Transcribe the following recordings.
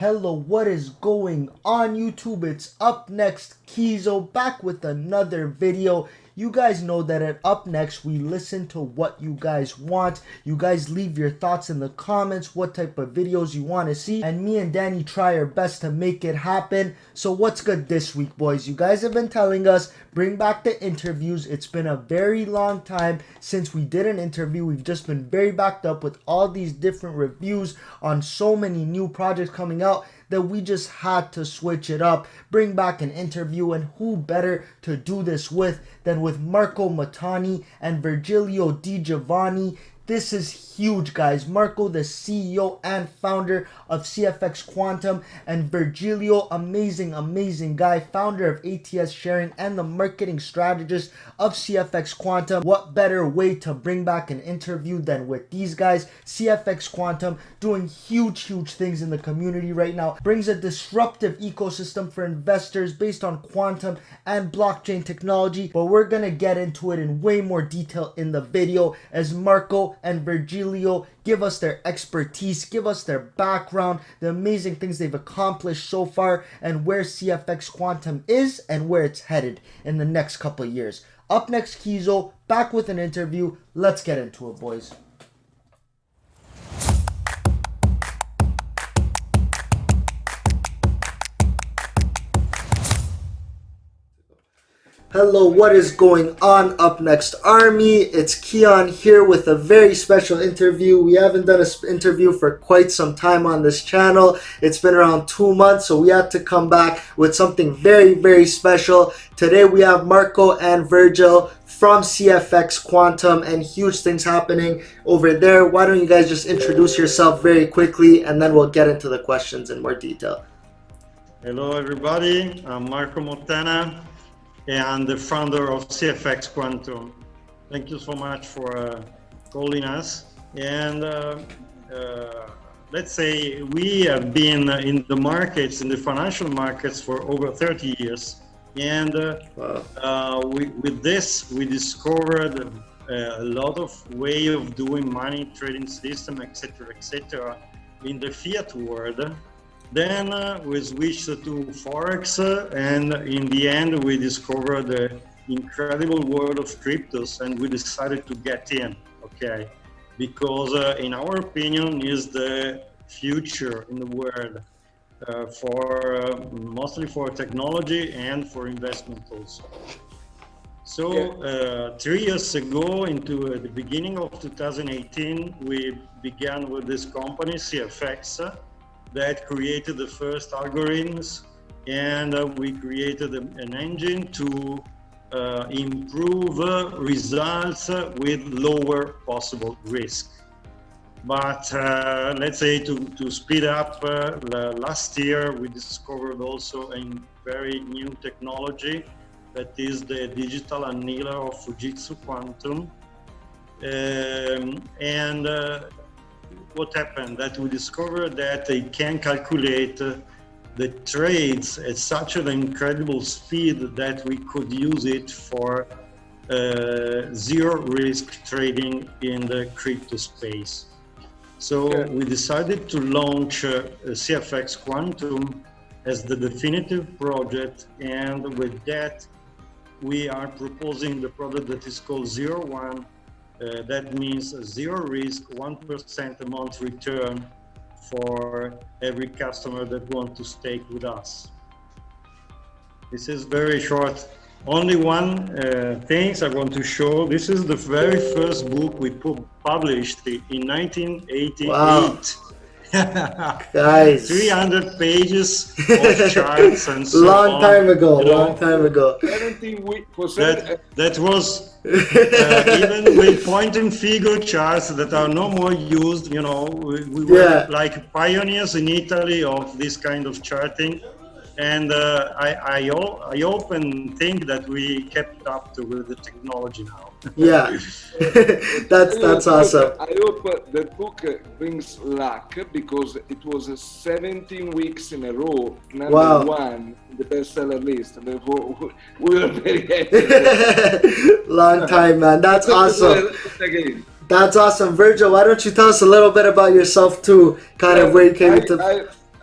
Hello, what is going on YouTube? It's Up Next Kizo back with another video. You guys know that at Up Next we listen to what you guys want. You guys leave your thoughts in the comments, what type of videos you want to see, and me and Danny try our best to make it happen. So what's good this week, boys? You guys have been telling us bring back the interviews. It's been a very long time since we did an interview. We've just been very backed up with all these different reviews on so many new projects coming out that we just had to switch it up, bring back an interview, and who better to do this with than with Marco Mottani and Virgilio Degiovanni. This is huge, guys. Marco, the CEO and founder of CFX Quantum, and Virgilio, amazing guy, founder of ATS Sharing and the marketing strategist of CFX Quantum. What better way to bring back an interview than with these guys? CFX Quantum doing huge things in the community right now, brings a disruptive ecosystem for investors based on quantum and blockchain technology, but we're gonna get into it in way more detail in the video as Marco and Virgilio give us their expertise, give us their background, the amazing things they've accomplished so far, and where CFX Quantum is and where it's headed in the next couple of years. Up next, Kizo, back with an interview. Let's get into it, boys. Hello, what is going on, Up Next Army? It's Keon here with a very special interview. We haven't done an interview for quite some time on this channel. It's been around 2 months, so we had to come back with something very special. Today we have Marco and Virgil from CFX Quantum, and huge things happening over there. Why don't you guys just introduce yourself very quickly, and then we'll get into the questions in more detail. Hello everybody, I'm Marco Mottana and the founder of CFX Quantum. Thank you so much for calling us. And let's say we have been in the markets, in the financial markets for over 30 years. And with this, we discovered a lot of way of doing money trading system, etc., in the fiat world. Then we switched to Forex, and in the end we discovered the incredible world of cryptos, and we decided to get in, okay? Because in our opinion is the future in the world, mostly for technology and for investment also. So 3 years ago, into the beginning of 2018, we began with this company, CFX, that created the first algorithms, and we created an engine to improve results with lower possible risk. But let's say to speed up, last year we discovered also a very new technology that is the digital annealer of Fujitsu Quantum. What happened? That we discovered that they can calculate the trades at such an incredible speed that we could use it for zero risk trading in the crypto space. So we decided to launch CFX Quantum as the definitive project, and with that we are proposing the product that is called 01. That means zero risk, 1% a month return for every customer that wants to stake with us. This is very short. Only one thing I want to show. This is the very first book we published in 1988. Wow. Guys, 300 pages of charts and so long time ago. That was even with point and figure charts that are no more used. You know, we were like pioneers in Italy of this kind of charting, and I hope and think that we kept up with the technology now. Yeah, that's awesome. I hope the book brings luck, because it was 17 weeks in a row number one in the bestseller list. Therefore, we were very happy. Long time, man. That's awesome. That's awesome. Virgil, why don't you tell us a little bit about yourself too, kind of where you came into...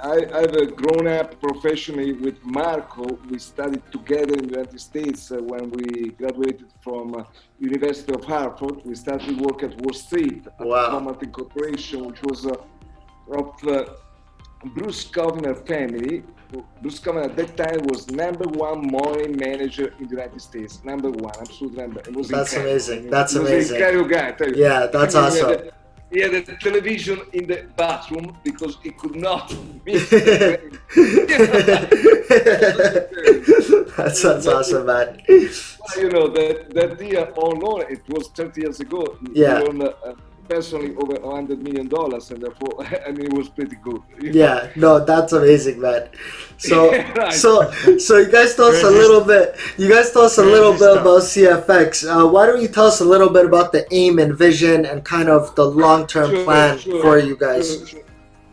I've grown up professionally with Marco. We studied together in the United States when we graduated from University of Hartford. We started work at Wall Street at Wow. Commodity Corporation, which was of Bruce Kovner family. Bruce Kovner at that time was #1 money manager in the United States. #1, absolute number. It was That's incredible. amazing. I mean, That's he was amazing. an incredible guy. I tell you. Yeah, that's I mean, awesome. He had a television in the bathroom because he could not miss the That's awesome, man. Well, you know, that year alone, it was 30 years ago. Yeah. He earned personally over $100 million, and therefore, I mean, it was pretty good. Yeah, no, that's amazing, man. So, Right. so you guys tell us a little bit. You guys tell us a little bit about CFX. Why don't you tell us a little bit about the aim and vision and kind of the long-term plan for you guys? Sure.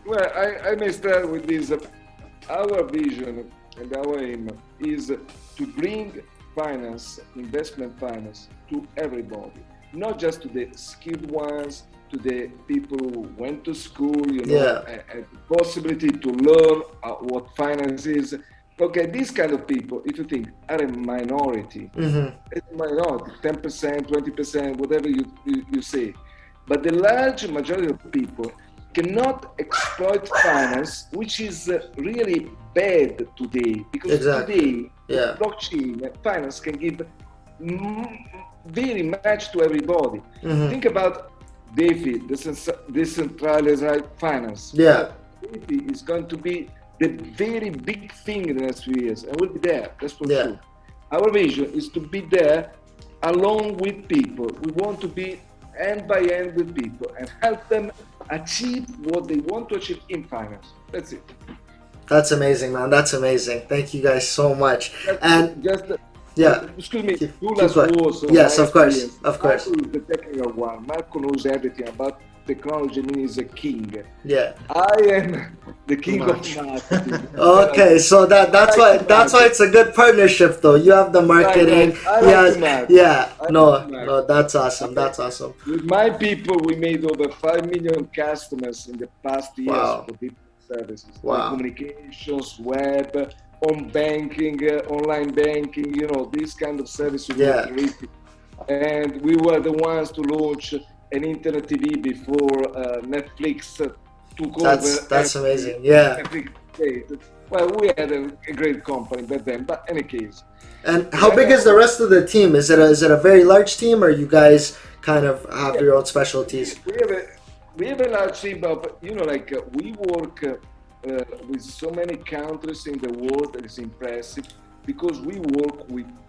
Well, I may start with this. Our vision and our aim is to bring finance, investment finance, to everybody, not just to the skilled ones, to the people who went to school, you know, and the possibility to learn what finance is. Okay, these kind of people, if you think, are a minority. It's a minority, 10%, 20%, whatever you say. But the large majority of people cannot exploit finance, which is really bad today, because today blockchain finance can give very much to everybody. Think about DeFi, decentralized finance. DeFi is going to be the very big thing in the next few years, and we'll be there, that's for sure. Our vision is to be there along with people. We want to be hand by hand with people and help them achieve what they want to achieve in finance. That's it. That's amazing, man. That's amazing. Thank you guys so much. Excuse me, two last words. Yes, of course. Marco is the technical one. Marco knows everything about technology, and he's a king. I am the king of marketing. Okay, so that's why it's a good partnership, though. You have the marketing. No, that's awesome. That's awesome. With my people, we made over 5 million customers in the past years for different services, communications, web, home banking, online banking. You know, these kind of services were terrific. And we were the ones to launch an internet TV before Netflix took over. That's amazing. Well, we had a great company back then, but in any case. And how big is the rest of the team? Is it a very large team, or you guys kind of have your own specialties? We have a large team, but you know, like we work with so many countries in the world that is impressive, because we work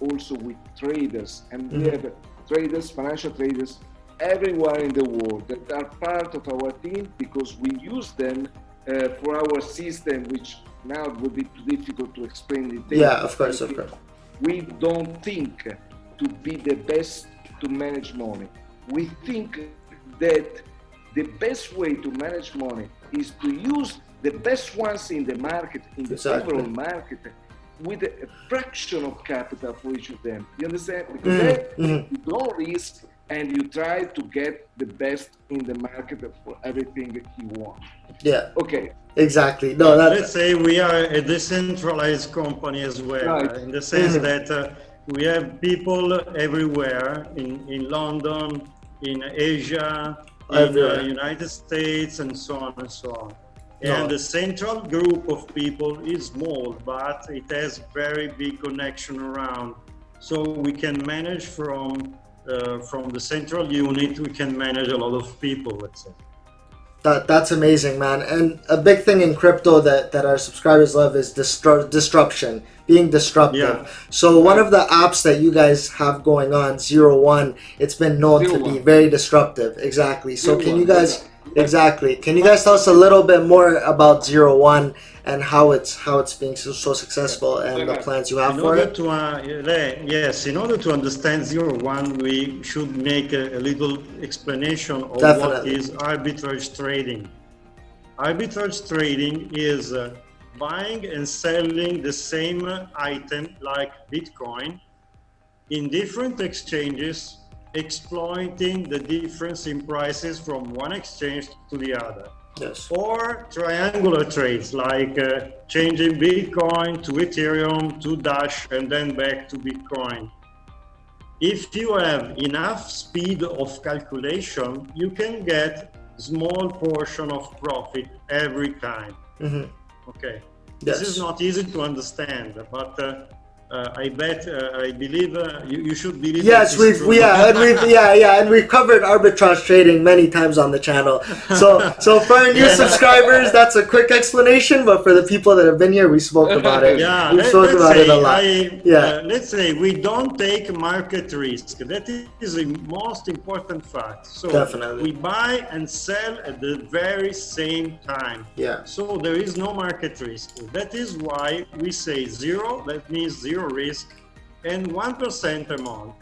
also with traders, and we have traders, financial traders, everywhere in the world that are part of our team, because we use them for our system, which now would be too difficult to explain in detail. Of course. We don't think to be the best to manage money. We think that the best way to manage money is to use the best ones in the market, in the overall market, with a fraction of capital for each of them. You understand? Because then you don't risk, and you try to get the best in the market for everything that you want. Okay. Exactly. No, let's say we are a decentralized company as well, in the sense that we have people everywhere in London, in Asia, in the United States, and so on and so on. And the central group of people is small, but it has very big connection around. So we can manage from the central unit, we can manage a lot of people, let's say. That's amazing, man. And a big thing in crypto that our subscribers love is disruption, being disruptive. So one of the apps that you guys have going on, 01, it's been known to be very disruptive. Exactly. So can you guys tell us a little bit more about 01 and how it's being so successful, and the plans you have for it? In order to understand 01, we should make a little explanation of what is arbitrage trading. Arbitrage trading is buying and selling the same item, like Bitcoin, in different exchanges, exploiting the difference in prices from one exchange to the other. Yes. Or triangular trades like changing Bitcoin to Ethereum to Dash and then back to Bitcoin. If you have enough speed of calculation, you can get small portion of profit every time. Okay. Yes. This is not easy to understand, but I believe you should believe. Yes, and we've covered arbitrage trading many times on the channel. So for our new subscribers, that's a quick explanation. But for the people that have been here, we spoke about it. Yeah, we spoke about it a lot. Let's say we don't take market risk. That is the most important fact. So definitely, we buy and sell at the very same time. Yeah. So there is no market risk. That is why we say zero. That means zero risk, and 1% a month.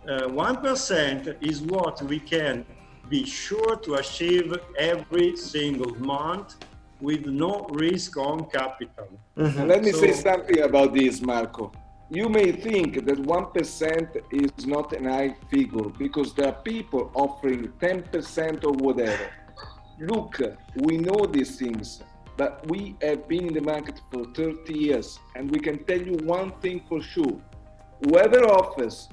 1% is what we can be sure to achieve every single month with no risk on capital. And let me say something about this, Marco. You may think that 1% is not a high figure because there are people offering 10% or whatever. Look, we know these things, but we have been in the market for 30 years, and we can tell you one thing for sure. Whoever offers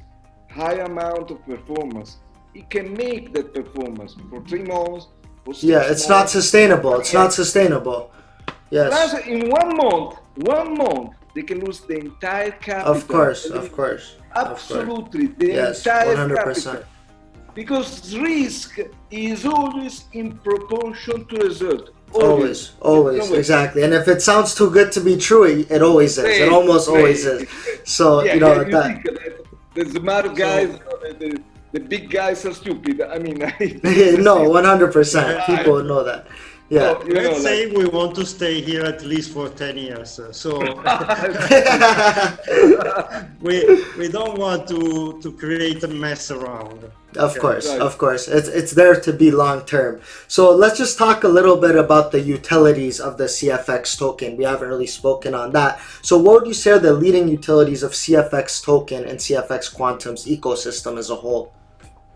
high amount of performance, he can make that performance for 3 months, for 6 months. It's not sustainable. It's not sustainable. Yes. Plus, in 1 month, they can lose the entire capital. Of course. Absolutely, the entire 100%. Capital. Because risk is always in proportion to result. Always, exactly. And if it sounds too good to be true, it always is. It almost always is. So, you think that the smart guys, the big guys are stupid. I mean, no, 100%. People know that. Yeah. So, let's say we want to stay here at least for 10 years. So we don't want to create a mess around. Of course. It's there to be long term. So let's just talk a little bit about the utilities of the CFX token. We haven't really spoken on that. So what would you say are the leading utilities of CFX token and CFX Quantum's ecosystem as a whole?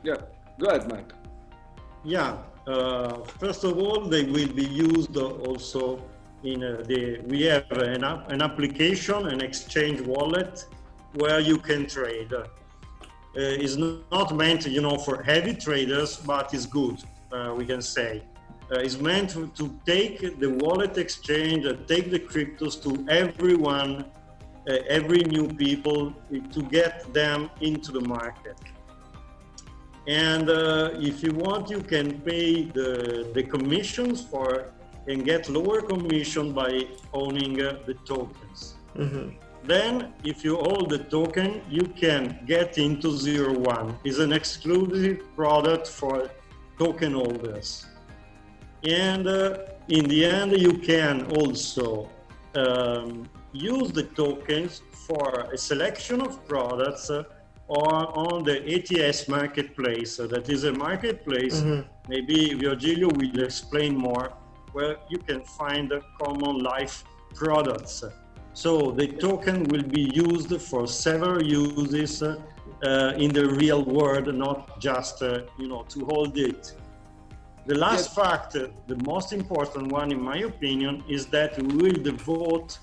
Yeah, go ahead, Mike. Yeah. First of all, they will be used also in we have an application, an exchange wallet where you can trade. It's not meant, for heavy traders, but it's good, we can say. It's meant to take the wallet exchange, take the cryptos to everyone, every new people, to get them into the market. And if you want, you can pay the commissions and get lower commission by owning the tokens. Then, if you hold the token, you can get into 01. It's an exclusive product for token holders. And in the end, you can also use the tokens for a selection of products or on the ATS marketplace. That is a marketplace, maybe Virgilio will explain more, where you can find common life products. So the token will be used for several uses in the real world, not just to hold it. The last fact, the most important one in my opinion, is that we will devote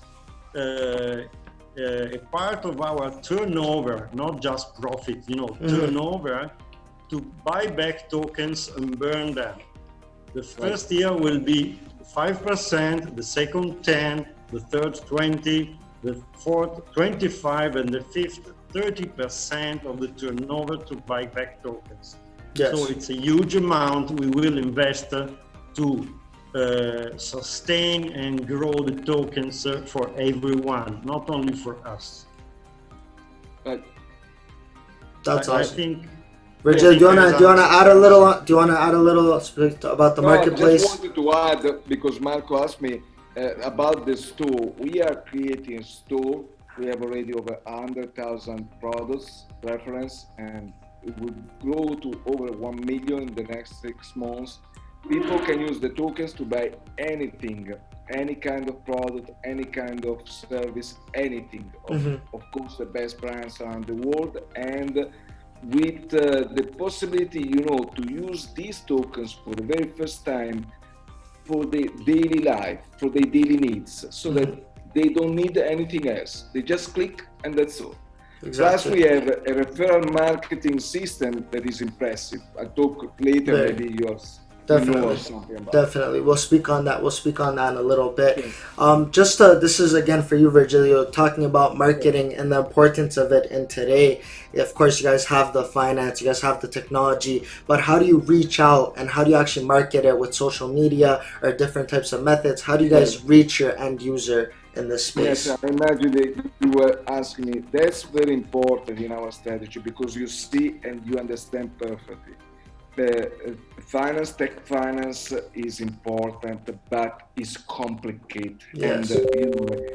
a part of our turnover, not just profit, turnover, to buy back tokens and burn them. The first year will be 5%, the second 10%, the third 20%, the fourth 25%, and the fifth 30% of the turnover to buy back tokens. So it's a huge amount we will invest to sustain and grow the tokens for everyone, not only for us. That's awesome. I think. Richard, do you wanna add a little? Do you wanna add a little about the marketplace? I just wanted to add, because Marco asked me about the store. We are creating a store. We have already over 100,000 products reference, and it will grow to over 1 million in the next 6 months. People can use the tokens to buy anything, any kind of product, any kind of service, anything. Of course, the best brands around the world, and with the possibility, to use these tokens for the very first time for the daily life, for their daily needs, so that they don't need anything else. They just click and that's all. Plus, we have a referral marketing system that is impressive. I'll talk later, maybe you know something about Definitely. We'll speak on that. We'll speak on that in a little bit. This is again for you, Virgilio, talking about marketing and the importance of it in today. Of course, you guys have the finance, you guys have the technology, but how do you reach out and how do you actually market it with social media or different types of methods? How do you guys reach your end user in this space? Yes, I imagine that you were asking me. That's very important in our strategy because you see and you understand perfectly. The tech finance is important, but it's complicated. Yes. And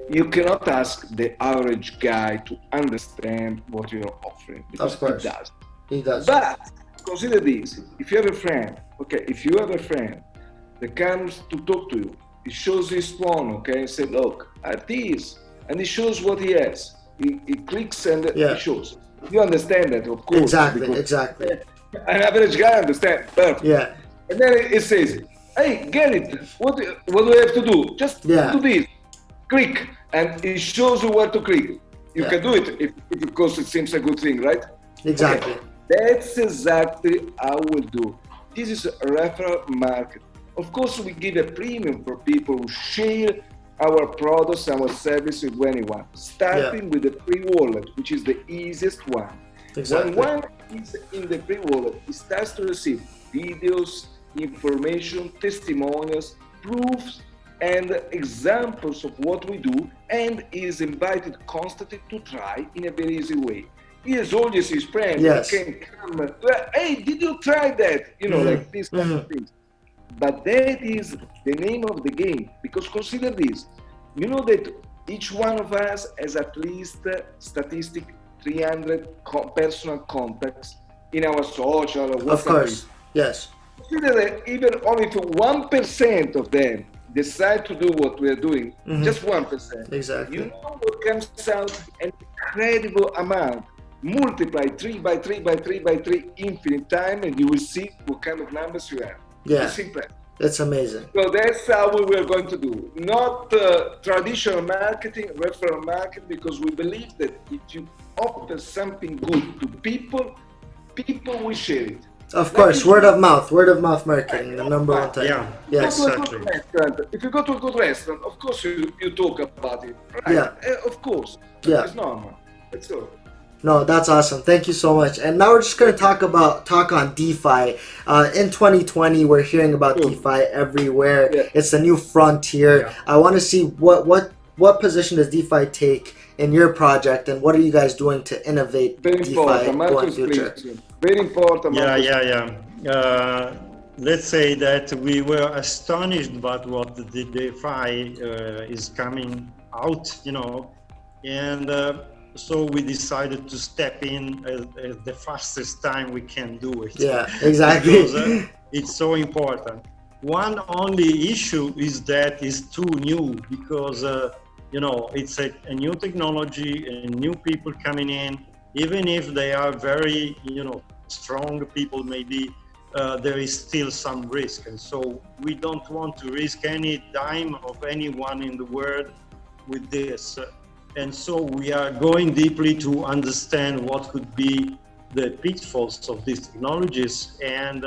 you cannot ask the average guy to understand what you're offering because Of course. he does. He does. But consider this: if you have a friend, that comes to talk to you, he shows his phone, okay, and say, look at this, and he shows what he has. He clicks and he shows. You understand that, of course. Exactly. An average guy understands perfect. Yeah. And then it says, hey, get it. What do I have to do? Just do this. Click. And it shows you where to click. You can do it if because it seems a good thing, right? Exactly. Okay. That's exactly how we'll do. This is a referral market. Of course, we give a premium for people who share our products, our service with anyone, starting with the free wallet, which is the easiest one. Exactly. When one is in the free wallet, it starts to receive videos, information, testimonials, proofs, and examples of what we do, and is invited constantly to try in a very easy way. He has always his friends can come, hey, did you try that? Like these kind of things. But that is the name of the game, because consider this, you know that each one of us has at least statistic 300 personal contacts in our social or WhatsApp. Of course, yes. Consider that even only if 1% of them decide to do what we are doing, just 1%. Exactly. You know what comes out? An incredible amount. Multiply 3 by 3 by 3 by 3 infinite time, and you will see what kind of numbers you have. Yeah. It's impressive. It's amazing. So that's how we were going to do. Not traditional marketing, referral marketing, because we believe that if you offer something good to people, people will share it. Of course, word of mouth marketing, the number one thing. Yeah, exactly. If you go to a good restaurant, of course you talk about it, right? Yeah. Of course. Yeah. It's normal. That's all. No, that's awesome. Thank you so much. And now we're just going to talk on DeFi. In 2020, we're hearing about DeFi everywhere. Yeah. It's the new frontier. Yeah. I want to see what position does DeFi take in your project, and what are you guys doing to innovate DeFi going future? Very important. Let's say that we were astonished about what the DeFi is coming out, and so we decided to step in at the fastest time we can do it. Yeah, exactly. Because it's so important. One only issue is that it's too new, because it's a new technology and new people coming in. Even if they are very strong people, maybe there is still some risk, and so we don't want to risk any dime of anyone in the world with this. And so we are going deeply to understand what could be the pitfalls of these technologies and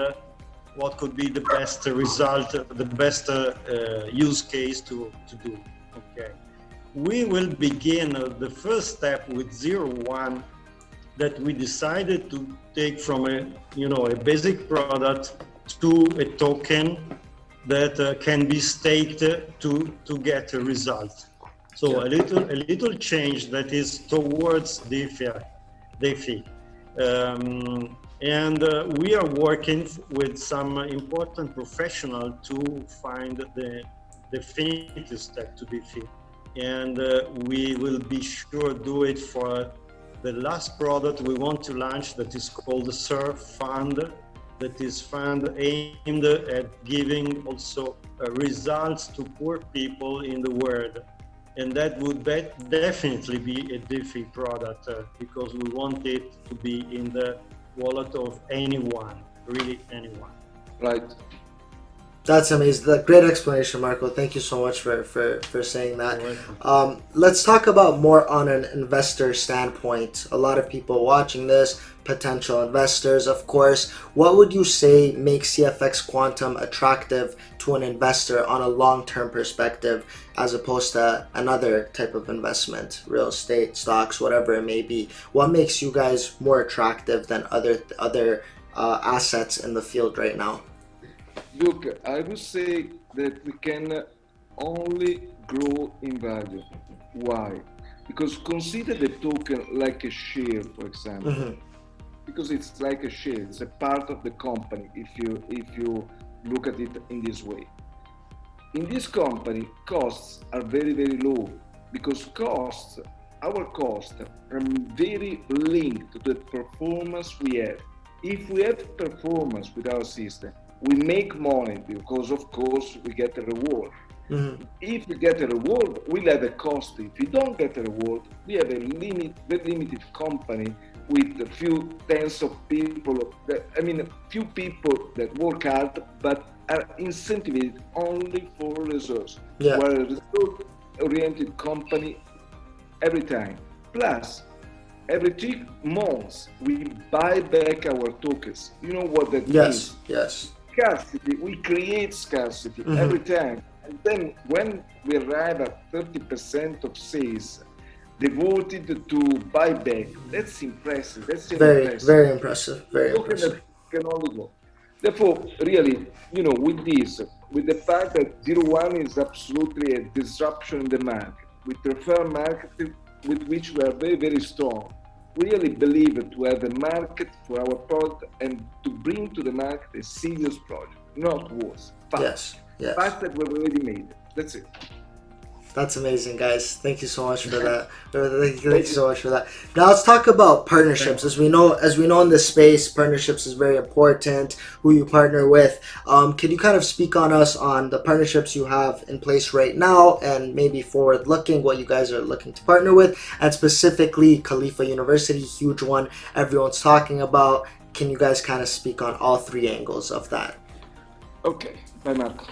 what could be the best result, the best use case to do. Okay, we will begin the first step with 0.1 that we decided to take from a basic product to a token that can be staked to get a result. So a little change that is towards DeFi. And we are working with some important professional to find the definitive step to DeFi. And we will be sure do it for the last product we want to launch, that is called the Surf Fund, that is fund aimed at giving also results to poor people in the world. And that would definitely be a DeFi product because we want it to be in the wallet of anyone, really anyone. Right. That's amazing. Great explanation, Marco. Thank you so much for saying that. Let's talk about more on an investor standpoint. A lot of people watching this, potential investors, of course. What would you say makes CFX Quantum attractive to an investor on a long-term perspective as opposed to another type of investment, real estate, stocks, whatever it may be? What makes you guys more attractive than other assets in the field right now? Look, I would say that we can only grow in value. Why? Because consider the token like a share, for example. Mm-hmm. Because it's like a share, it's a part of the company if you look at it in this way. In this company, costs are very, very low because our costs are very linked to the performance we have. If we have performance with our system, we make money because, of course, we get a reward. Mm-hmm. If we get a reward, we'll have a cost. If we don't get a reward, we have a very limited company with a few tens of people, few people that work hard, but are incentivized only for results. Yeah. We're a result-oriented company every time. Plus, every 3 months, we buy back our tokens. You know what that means? Yes. Scarcity, we create scarcity every time. And then when we arrive at 30% of sales devoted to buyback, that's impressive. That's very impressive. Very impressive. Can only go. Therefore, really, with this, with the fact that 01 is absolutely a disruption in the market, with referral market with which we are very, very strong, we really believe to have a market for our product and to bring to the market a serious project, not worse. Yes. Fact that we've already made it. That's it. That's amazing, guys. Thank you so much for that. Thank you so much for that. Now let's talk about partnerships. As we know in this space, partnerships is very important. Who you partner with. Can you kind of speak on the partnerships you have in place right now, and maybe forward looking, what you guys are looking to partner with, and specifically Khalifa University, huge one everyone's talking about. Can you guys kind of speak on all 3 angles of that? Okay, bye, Marco.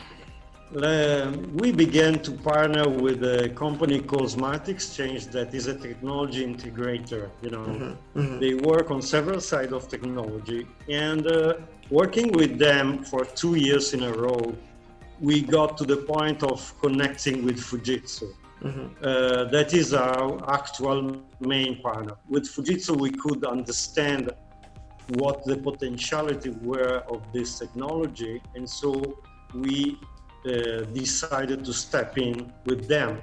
We began to partner with a company called Smart Exchange that is a technology integrator. They work on several sides of technology, and working with them for 2 years in a row, we got to the point of connecting with Fujitsu. That is our actual main partner. With Fujitsu, we could understand what the potentiality were of this technology, and so we decided to step in with them.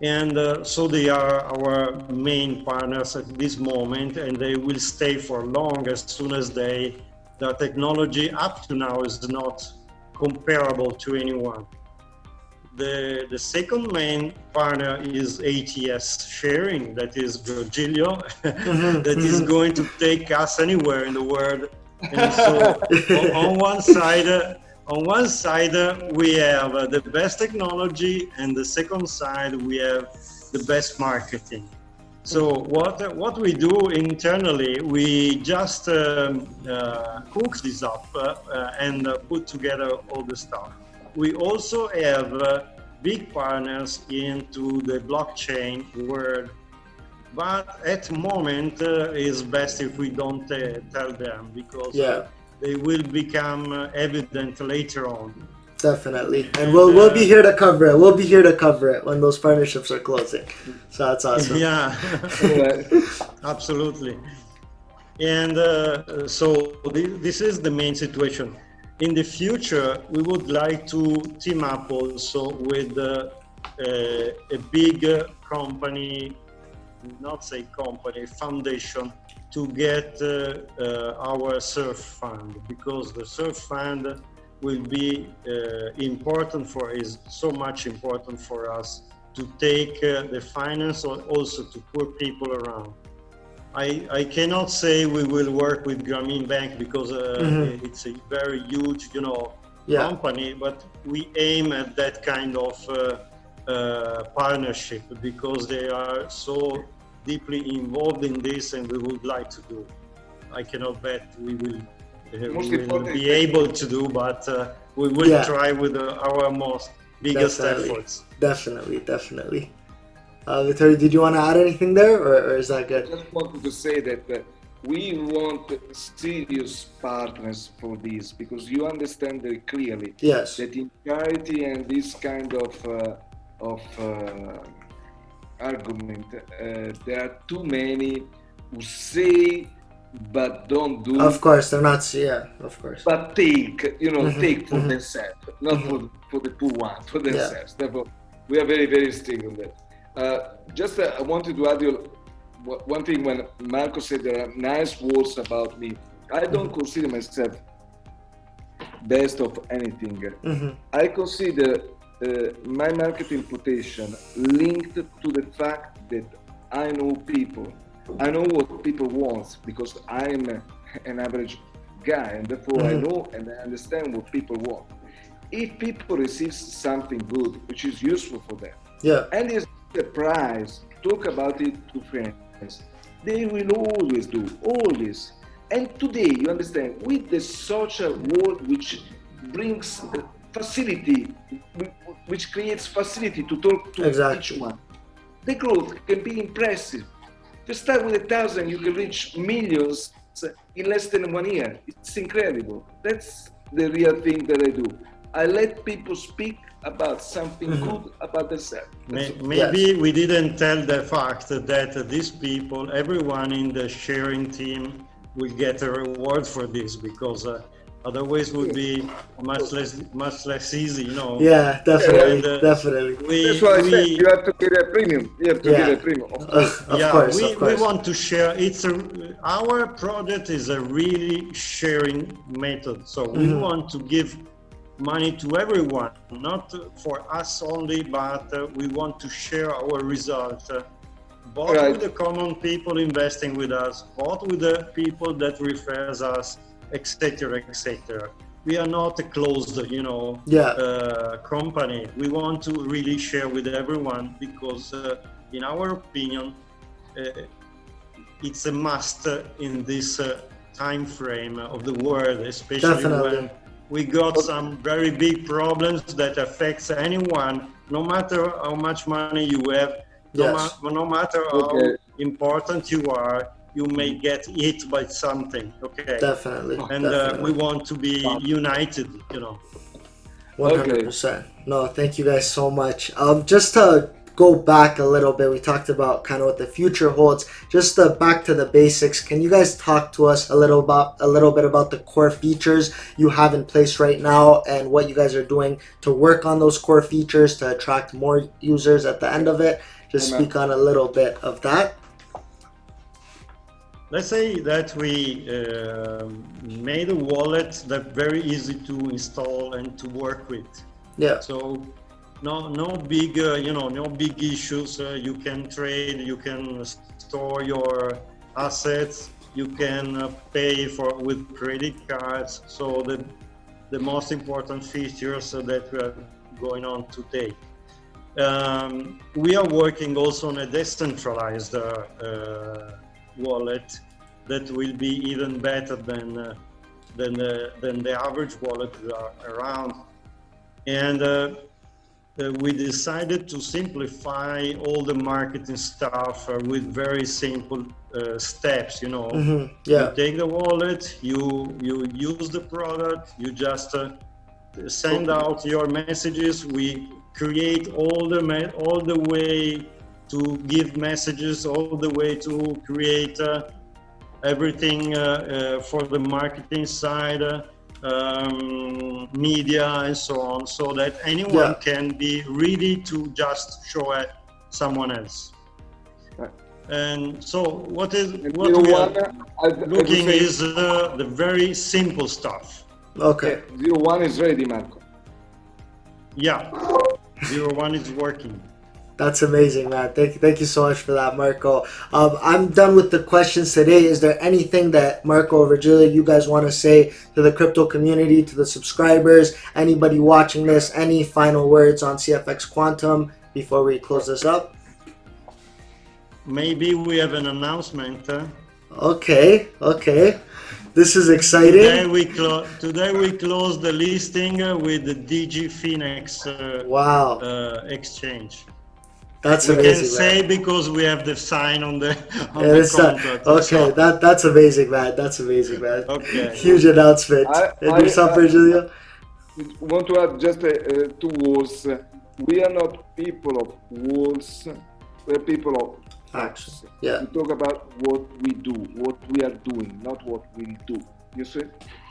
And so they are our main partners at this moment, and they will stay for long as soon as the technology up to now is not comparable to anyone. The second main partner is ATS Sharing, that is Virgilio, that is going to take us anywhere in the world. And so on one side, we have the best technology, and the second side we have the best marketing. So what we do internally, we just cook this up and put together all the stuff. We also have big partners into the blockchain world, but at the moment it's best if we don't tell them, because they will become evident later on. Definitely, and we'll be here to cover it. We'll be here to cover it when those partnerships are closing. So that's awesome. Yeah, absolutely. And so this is the main situation. In the future, we would like to team up also with a big company, not say company, foundation, to get our surf fund, because the surf fund will be is so much important for us to take the finance also to put people around. I cannot say we will work with Grameen Bank because it's a very huge, company, but we aim at that kind of partnership because they are so deeply involved in this, and we would like to do. I cannot bet we will Most we will important be is able to do, but we will Yeah. try with our most biggest Definitely. efforts. Definitely. Vittorio, did you want to add anything there, or is that I good? just wanted to say that we want serious partners for this, because you understand very clearly Yes. that in charity and this kind of argument, there are too many who say but don't do, Of course, they're not. Yeah, of course. but take, take for mhm. themselves, not for the poor one, for Yeah. themselves. Therefore, we are very, very strict on that. I wanted to add you one thing. When Marco said there are nice words about me, I don't consider myself best of anything. I consider my marketing reputation linked to the fact that I know people. I know what people want, because I'm an average guy, and therefore I know and I understand what people want. If people receive something good, which is useful for them, Yeah. and is a prize, talk about it to friends, they will always do, always. And today, you understand, with the social world, which brings facility, which creates facility to talk to Exactly. each one, the growth can be impressive. To start with 1,000, you can reach millions in less than 1 year. It's incredible. That's the real thing that I do. I let people speak about something good about themselves. Maybe we didn't tell the fact that these people, everyone in the sharing team, will get a reward for this, because otherwise it would be much less easy, Yeah, definitely, And, definitely. That's why I said you have to get a premium. You have to get a premium. Of course. Of course. We want to share. Our project is a really sharing method. So we want to give money to everyone, not for us only, but we want to share our result, both with the common people investing with us, both with the people that refers us, etc., etc. We are not a closed, company. We want to really share with everyone, because in our opinion, it's a must in this time frame of the world, especially when we got some very big problems that affects anyone, no matter how much money you have, no matter how important you are, you may get hit by something. Okay. Definitely. And we want to be united, 100%. No, thank you guys so much. Just to go back a little bit, we talked about kind of what the future holds. Just back to the basics. Can you guys talk to us a little bit about the core features you have in place right now, and what you guys are doing to work on those core features to attract more users at the end of it? Just speak on a little bit of that. Let's say that we made a wallet that's very easy to install and to work with. Yeah. So no big no big issues. You can trade, you can store your assets, you can pay with credit cards. So the most important features that we are going on today. We are working also on a decentralized wallet that will be even better than the average wallet around. And we decided to simplify all the marketing stuff with very simple steps. You take the wallet, you use the product, you just send out your messages. We create all the way to give messages, all the way to create everything for the marketing side, media and so on, so that anyone can be ready to just show it someone else. And so what we are looking is the very simple stuff. Okay. 01 is ready, Marco. Yeah, 01 is working. That's amazing, man. Thank you so much for that, Marco. I'm done with the questions today. Is there anything that Marco or Virgilio, you guys want to say to the crypto community, to the subscribers, anybody watching this? Any final words on CFX Quantum before we close this up? Maybe we have an announcement. Okay. This is exciting. Today we closed the listing with the DG Phoenix Wow. exchange. That's we amazing. We can say man. because we have the sign on the contract. Okay, so. that's amazing, man. That's amazing, man. Okay. Huge announcement. And yourself, Virgilio? I want to add just 2 words. We are not people of words. We're people of action. acts. Yeah. We talk about what we do, what we are doing, not what we'll do. You see?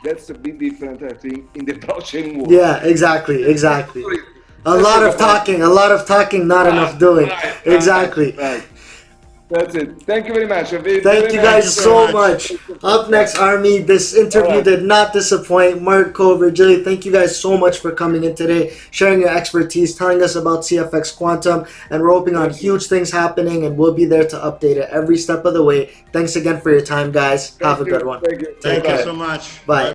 That's a bit different, I think, in the blockchain world. Yeah, exactly. A lot of talking, not enough doing. Exactly. Right. That's it. Thank you very much. Thank you guys so much. Up next, Army. This interview did not disappoint. Marco, Virgilio, thank you guys so much for coming in today, sharing your expertise, telling us about CFX Quantum, and we're hoping on huge things happening, and we'll be there to update it every step of the way. Thanks again for your time, guys. Have a good one. Thank you. Thank you so much. Bye.